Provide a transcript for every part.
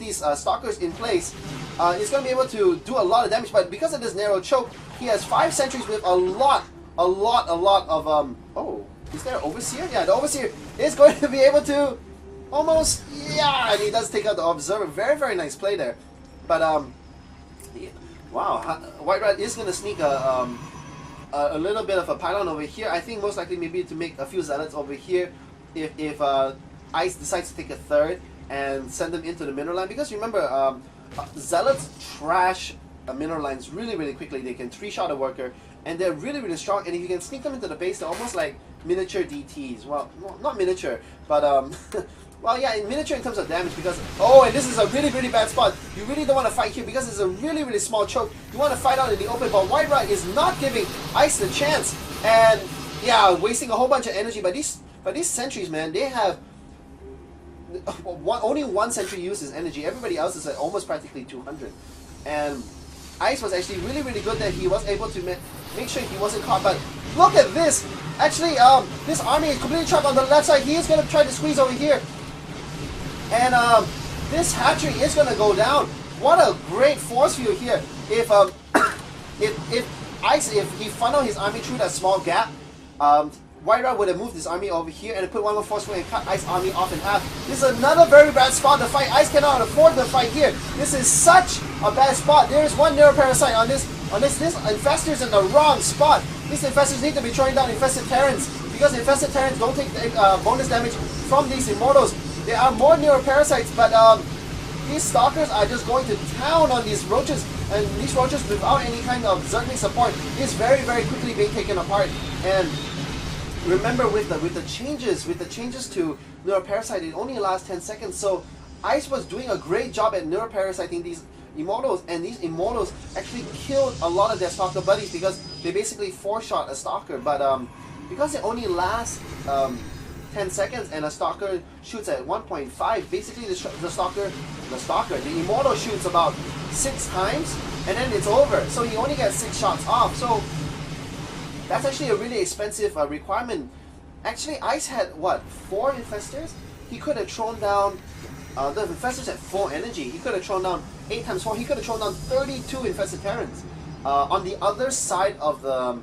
these Stalkers in place, is going to be able to do a lot of damage. But because of this narrow choke, he has 5 sentries with a lot of oh, is there an Overseer? Yeah, the Overseer is going to be able to almost, yeah, and he does take out the Observer. Very, very nice play there. But wow, WhiteRa is going to sneak a little bit of a pylon over here. I think most likely maybe to make a few Zealots over here if Ice decides to take a third and send them into the mineral line. Because remember, Zealots trash mineral lines really, really quickly. They can 3-shot a worker, and they're really, really strong. And if you can sneak them into the base, they're almost like miniature DTs. Well, not miniature, but well, yeah, in miniature in terms of damage, because, oh, and this is a really, really bad spot. You really don't want to fight here because it's a really, really small choke. You want to fight out in the open, but WhiteRa is not giving Ice the chance. And, yeah, wasting a whole bunch of energy. But these sentries, man, they have only 1 sentry uses energy. Everybody else is at almost practically 200. And Ice was actually really, really good that he was able to make sure he wasn't caught. But look at this. Actually, this army is completely trapped on the left side. He is going to try to squeeze over here. And this hatchery is going to go down. What a great force field here. If he funneled his army through that small gap, WhiteRa would have moved his army over here and put one more force field and cut Ice army off in half. This is another very bad spot to fight. Ice cannot afford to fight here. This is such a bad spot. There is one Neuroparasite on this. This Infestor's in the wrong spot. These Infestors need to be throwing down Infested Terrans, because Infested Terrans don't take bonus damage from these Immortals. There are more Neuroparasites, but these Stalkers are just going to town on these Roaches, and these Roaches without any kind of Zergling support is very, very quickly being taken apart. And remember, with the changes to Neuroparasite, it only lasts 10 seconds. So Ice was doing a great job at Neuroparasiting these Immortals, and these Immortals actually killed a lot of their Stalker buddies because they basically 4-shot a Stalker. But because it only lasts 10 seconds and a Stalker shoots at 1.5, basically the Immortal shoots about 6 times and then it's over. So he only gets 6 shots off. So that's actually a really expensive requirement. Actually, Ice had, what, 4 Infestors? He could have thrown down, the Infestors had 4 energy. He could have thrown down 8 times 4. He could have thrown down 32 Infested Terrans on the other side of the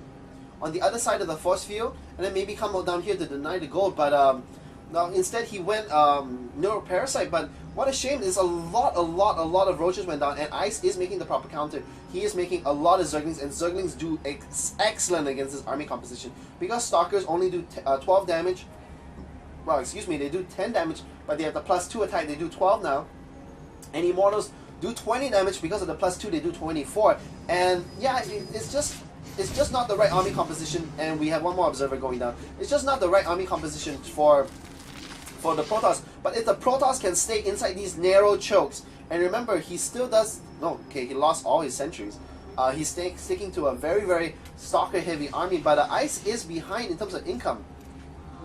force field, and then maybe come down here to deny the gold. But no, instead he went Neuroparasite. But what a shame! There's a lot of Roaches went down, and Ice is making the proper counter. He is making a lot of Zerglings, and Zerglings do excellent against this army composition because Stalkers only do 12 damage. Well, excuse me, they do 10 damage, but they have the +2 attack. They do 12 now, and Immortals do 20 damage because of the +2. They do 24, and yeah, it's just not the right army composition. And we have one more Observer going down. It's just not the right army composition for the Protoss. But if the Protoss can stay inside these narrow chokes, and remember, he still does. No, okay, he lost all his sentries. He's sticking to a very, very Stalker-heavy army. But Ice is behind in terms of income.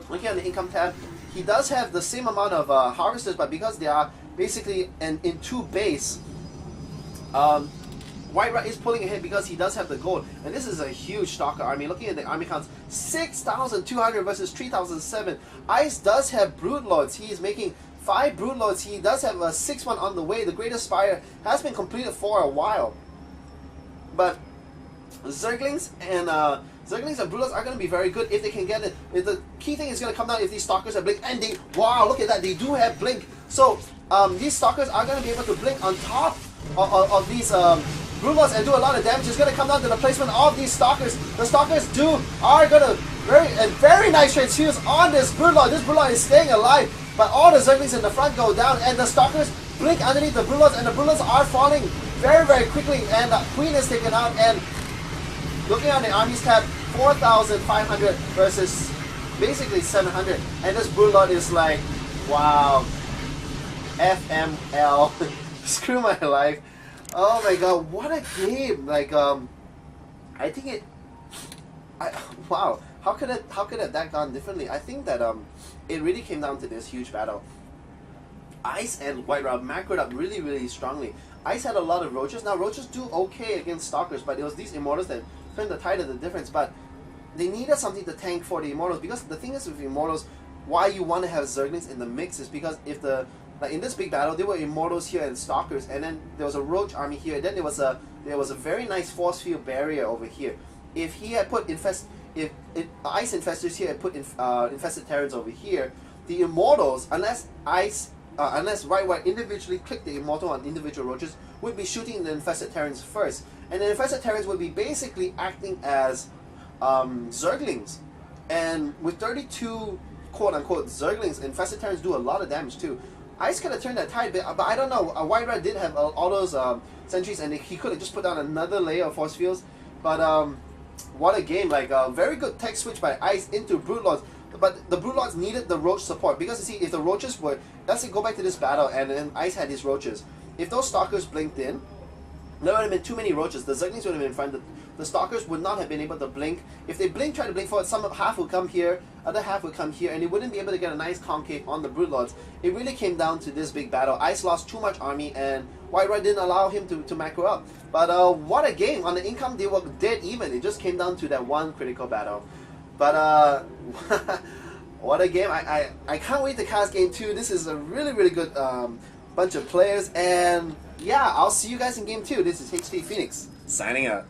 Looking at the income tab, he does have the same amount of Harvesters, but because they are basically in 2 base, WhiteRa is pulling ahead because he does have the gold. And this is a huge Stalker army. Looking at the army counts, 6,200 versus 3,007. Ice does have Broodlords. He is making 5 Broodlords. He does have a 6th one on the way. The Greatest Spire has been completed for a while. But Zerglings and Broodlords are going to be very good if they can get it. The key thing is going to come down if these Stalkers have Blink. And they, wow, look at that, they do have Blink. So these Stalkers are going to be able to Blink on top of these Broodlords and do a lot of damage. It's going to come down to the placement of these Stalkers. The Stalkers are going to very nice transfuse on this Broodlord. This Broodlord is staying alive, but all the Zerglings in the front go down, and the Stalkers blink underneath the Broodlords, and the Broodlords are falling very, very quickly, and the Queen is taken out. And looking at the armies tab, 4,500 versus basically 700, and this Broodlord is like, wow, FML. Screw my life. Oh my god, what a game! Like, I think wow, how could that gone differently? I think that it really came down to this huge battle. Ice and WhiteRa macroed up really, really strongly. Ice had a lot of Roaches. Now, Roaches do okay against Stalkers, but it was these Immortals that turned the tide of the difference. But they needed something to tank for the Immortals, because the thing is with Immortals, why you want to have Zerglings in the mix is because if the like in this big battle, there were Immortals here and Stalkers, and then there was a Roach army here, and then there was a very nice force field barrier over here. If he had put Ice Infestors here and put Infested Terrans over here, the Immortals, unless WhiteRa individually clicked the Immortal on individual Roaches, would be shooting the Infested Terrans first, and the Infested Terrans would be basically acting as Zerglings, and with 32 quote-unquote Zerglings, Infested Terrans do a lot of damage too. Ice could have turned that tide, but I don't know. WhiteRa did have all those sentries, and he could have just put down another layer of force fields. But what a game! Like very good tech switch by Ice into Broodlords. But the Broodlords needed the Roach support, because you see, if the Roaches were, let's say, go back to this battle, and then Ice had his Roaches. If those Stalkers blinked in, there would have been too many Roaches. The Zerglings would have been in front. The Stalkers would not have been able to blink. If they try to blink forward, half would come here, other half would come here, and they wouldn't be able to get a nice concave on the Broodlords. It really came down to this big battle. Ice lost too much army, and WhiteRa didn't allow him to macro up. But what a game! On the income, they were dead even. It just came down to that one critical battle. But what a game! I can't wait to cast game 2. This is a really good bunch of players, and yeah, I'll see you guys in game 2. This is HT Phoenix signing out.